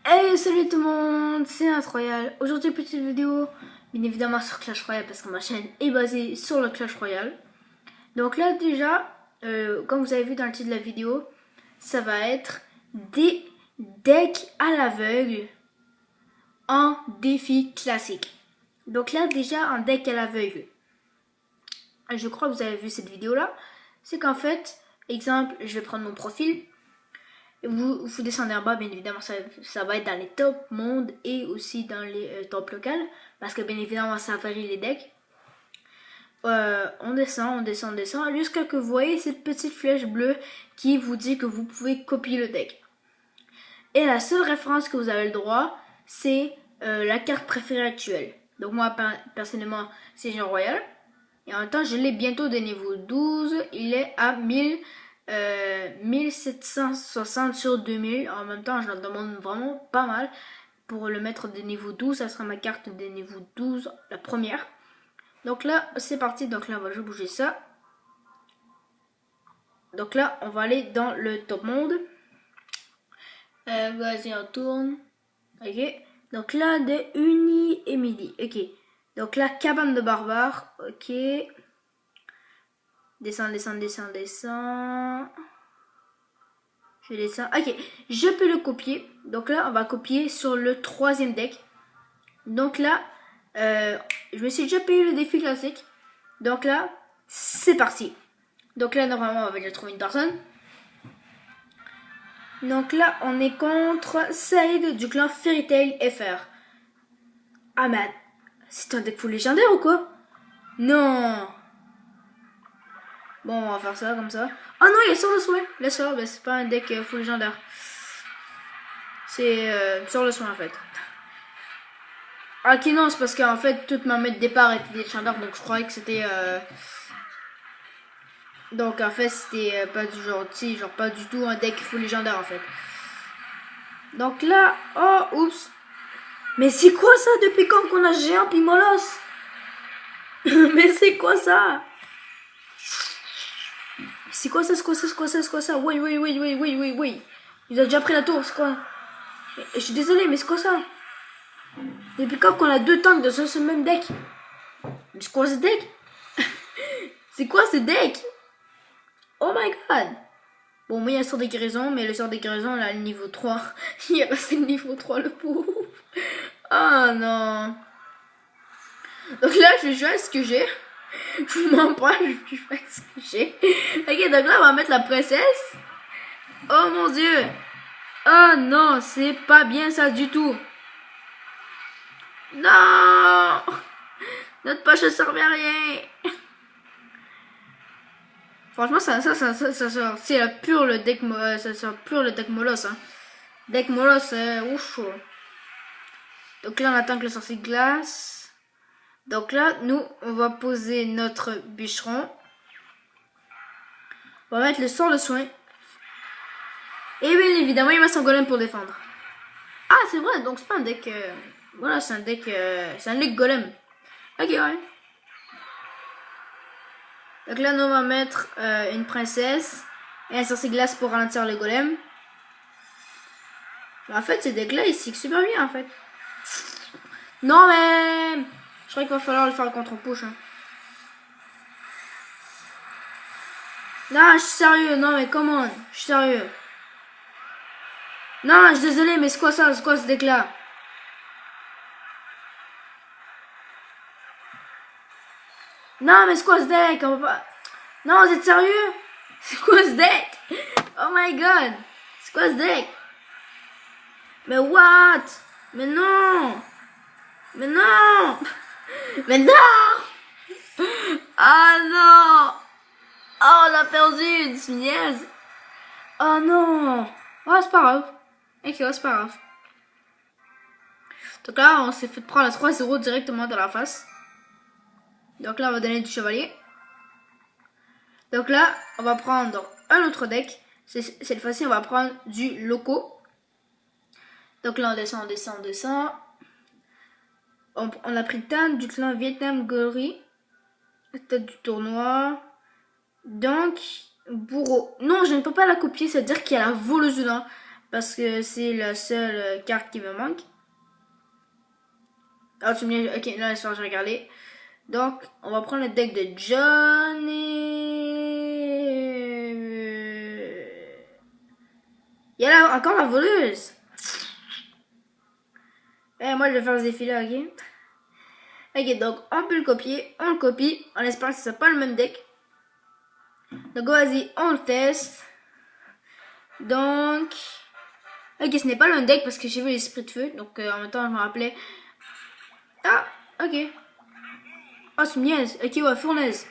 Hey, salut tout le monde, c'est Royal. Aujourd'hui, petite vidéo, bien évidemment sur Clash Royale parce que ma chaîne est basée sur le Clash Royale. Donc là, déjà, comme vous avez vu dans le titre de la vidéo, ça va être des decks à l'aveugle en défi classique. Donc là, déjà, un deck à l'aveugle, je crois que vous avez vu cette vidéo-là, c'est qu'en fait, exemple, je vais prendre mon profil. Vous descendez en bas, bien évidemment, ça va être dans les top monde et aussi dans les top locales. Parce que bien évidemment, ça varie les decks. On descend, jusqu'à que vous voyez cette petite flèche bleue qui vous dit que vous pouvez copier le deck. Et la seule référence que vous avez le droit, c'est la carte préférée actuelle. Donc moi, personnellement, c'est Jean Royal. Et en même temps, je l'ai bientôt de niveau 12. Il est à 1760 sur 2000. En même temps, je leur demande vraiment pas mal. Pour le mettre de niveau 12, ça sera ma carte de niveau 12, la première. Donc là, c'est parti. Donc là, on va juste bouger ça. Donc là, on va aller dans le top monde. Vas-y, on tourne. Ok. Donc là, de Uni et Midi. Ok. Donc là, cabane de barbares. Ok. Descends. Je descends. Ok, je peux le copier. Donc là, on va copier sur le troisième deck. Donc là, je me suis déjà payé le défi classique. Donc là, c'est parti. Donc là, normalement, on va déjà trouver une personne. Donc là, on est contre Saïd du clan Fairy Tail FR. Ah, mais c'est un deck full légendaire ou quoi? Non. Bon, on va faire ça comme ça. Oh non, il est sur le soin. Laisse-le, ben, c'est pas un deck full légendaire. C'est sur le soin en fait. Ah ok non, c'est parce qu'en fait toute ma mètre de départ était des légendaires, donc je croyais que c'était donc en fait c'était pas du genre, tu sais, genre pas du tout un deck full légendaire en fait. Donc là, oh oups. Mais c'est quoi ça depuis quand qu'on a géant puis Molos? Mais c'est quoi ça? C'est quoi ça? Oui. Il a déjà pris la tour, c'est quoi? Je suis désolé, mais c'est quoi ça? Depuis quand qu'on a deux tanks dans ce même deck? Mais c'est quoi ce deck? C'est quoi ce deck? Oh my god! Bon, moi il y a le sort des guérisons, mais le sort des guérisons là, le niveau 3. Il est resté le niveau 3, le pauvre. Oh non! Donc là, je vais jouer à ce que j'ai. Je vous mens pas, je vais jouer à ce que j'ai. Ok, donc là, on va mettre la princesse. Oh mon dieu! Oh non, c'est pas bien ça du tout. Non! Notre poche ne servait à rien. Franchement, ça c'est pur le deck, ça sort pur le deck Molos. Hein. Deck Molos, ouf. Donc là, on attend que le sorcier glace. Donc là, nous, on va poser notre bûcheron. On va mettre le sort de soin. Et bien évidemment, il met son golem pour défendre. Ah, c'est vrai, donc c'est pas un deck... voilà, c'est un deck golem. Ok, ouais. Donc là, nous, on va mettre une princesse et un sorcier glace pour ralentir le golem. En fait, ces decks-là, ils s'y super bien, en fait. Non, mais... Je crois qu'il va falloir le faire contre push. Hein. Non, je suis sérieux. Non, mais comment? Je suis sérieux. Non, je suis désolé, mais c'est quoi ça? C'est quoi ce deck-là? Non, mais c'est quoi ce deck? On va pas... Non, vous êtes sérieux? C'est quoi ce deck? Oh my god! C'est quoi ce deck? Mais what? Mais non! Mais non! Mais non! Ah non! Oh, on a perdu une niaise! Oh non! Oh, c'est pas grave. Ok, c'est pas grave. Donc là, on s'est fait prendre la 3-0 directement dans la face. Donc là, on va donner du chevalier. Donc là, on va prendre un autre deck. Cette fois-ci, on va prendre du loco. Donc là, on descend. On a pris Tan du clan Vietnam Glory. Tête du tournoi. Donc, bourreau. Non, je ne peux pas la copier, c'est-à-dire qu'il y a la voleuse dedans. Parce que c'est la seule carte qui me manque. Ah, tu me dis, ok, là, laisse-moi regarder. Donc, on va prendre le deck de John et... Il y a là encore la voleuse. Moi, je vais faire ce défi-là, ok? Ok, donc, on peut le copier. On le copie. En espérant que ce soit pas le même deck. Donc, vas-y, on le teste. Donc... Ok, ce n'est pas le même deck parce que j'ai vu l'esprit de feu. Donc, en même temps, je me rappelais... Ah, ok. Oh, c'est une niaise. Ok, ouais, fournaise.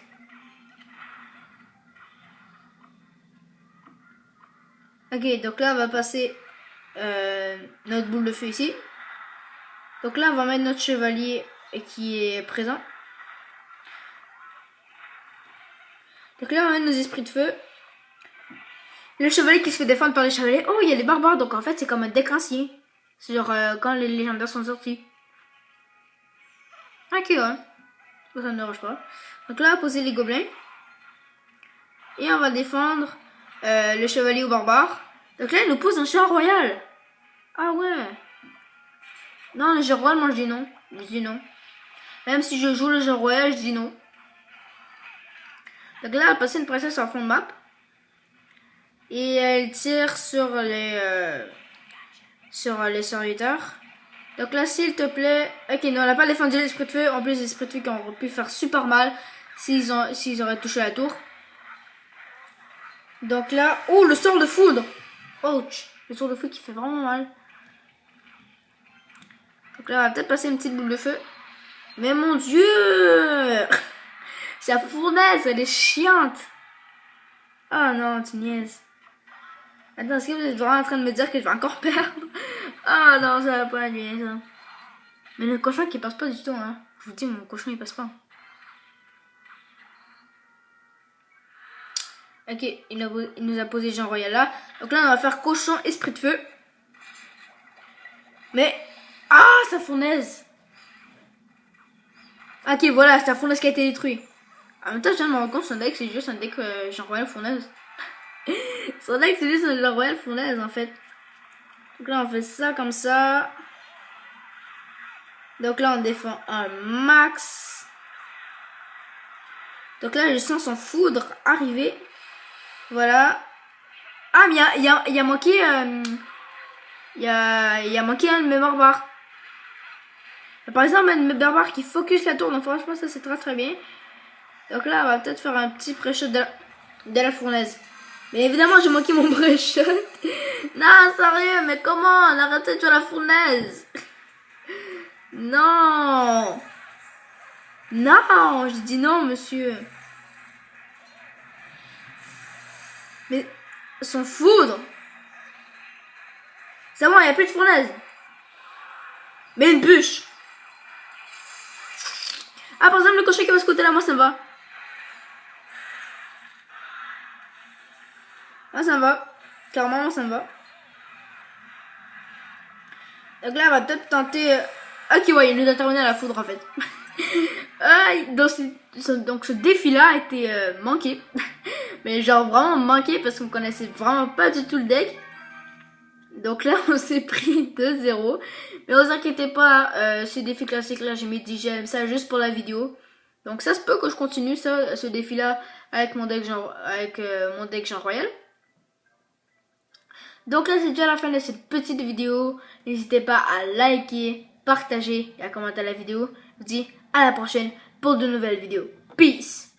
Ok, donc là, on va passer notre boule de feu ici. Donc là, on va mettre notre chevalier qui est présent. Donc là, on va mettre nos esprits de feu. Le chevalier qui se fait défendre par les chevaliers. Oh, il y a les barbares. Donc en fait, c'est comme un deck ancien. C'est genre quand les légendaires sont sortis. Ok, ouais. Ça ne me dérange pas. Donc là, on va poser les gobelins. Et on va défendre le chevalier au barbare. Donc là, il nous pose un char royal. Ah ouais. Non, le jeu royal, moi je dis non. Je dis non. Même si je joue le jeu royal, je dis non. Donc là, elle a passé une princesse en fond de map. Et elle tire sur les serviteurs. Donc là, s'il te plaît... Ok, non, elle n'a pas défendu l'esprit de feu. En plus, l'esprit de feu qui aurait pu faire super mal s'ils auraient touché la tour. Donc là... Oh, le sort de foudre. Ouch. Le sort de foudre qui fait vraiment mal. Donc là, on va peut-être passer une petite boule de feu. Mais mon Dieu. C'est la fournaise, elle est chiante. Ah non, tu niaises. Attends, est-ce que vous êtes vraiment en train de me dire que je vais encore perdre? Ah non, ça va pas aller, ça. Mais le cochon qui passe pas du tout, hein. Je vous dis, mon cochon il passe pas. Ok, il nous a posé Jean Royal là. Donc là, on va faire cochon, esprit de feu. Mais... Ah, sa fournaise. Ok, voilà, c'est la fournaise qui a été détruite. En même temps, je viens de me rendre compte, son deck, c'est juste un deck Jean Royal fournaise. Son deck, c'est juste un Jean Royal fournaise, en fait. Donc là, on fait ça comme ça. Donc là, on défend un max. Donc là, je sens son foudre arriver. Voilà. Ah, mais il y a manqué... Il y a manqué un de mes barbares. Par exemple, un de mes barbares qui focus la tour. Donc franchement, ça, c'est très très bien. Donc là, on va peut-être faire un petit pré-shot de la fournaise. Mais évidemment, j'ai manqué mon pré-shot. Non, sérieux, mais comment? On a arrêté de jouer la fournaise. Non. Non, je dis non, monsieur. Mais son foudre. C'est bon, il n'y a plus de fournaise. Mais une bûche. Ah, par exemple, le cocher qui va se côté là, moi ça me va. Moi ça me va. Clairement, moi ça me va. Donc là, on va peut-être tenter... Ok, ouais, il nous a terminé à la foudre en fait. Donc ce défi-là a été manqué. Mais genre vraiment manqué parce qu'on connaissait vraiment pas du tout le deck. Donc là, on s'est pris 2-0. Mais ne vous inquiétez pas, ce défi classique là, j'ai mis 10 j'aime ça juste pour la vidéo. Donc ça se peut que je continue ce défi là avec mon deck Jean Royal. Donc là, c'est déjà la fin de cette petite vidéo. N'hésitez pas à liker, partager et à commenter la vidéo. Je vous dis à la prochaine pour de nouvelles vidéos. Peace!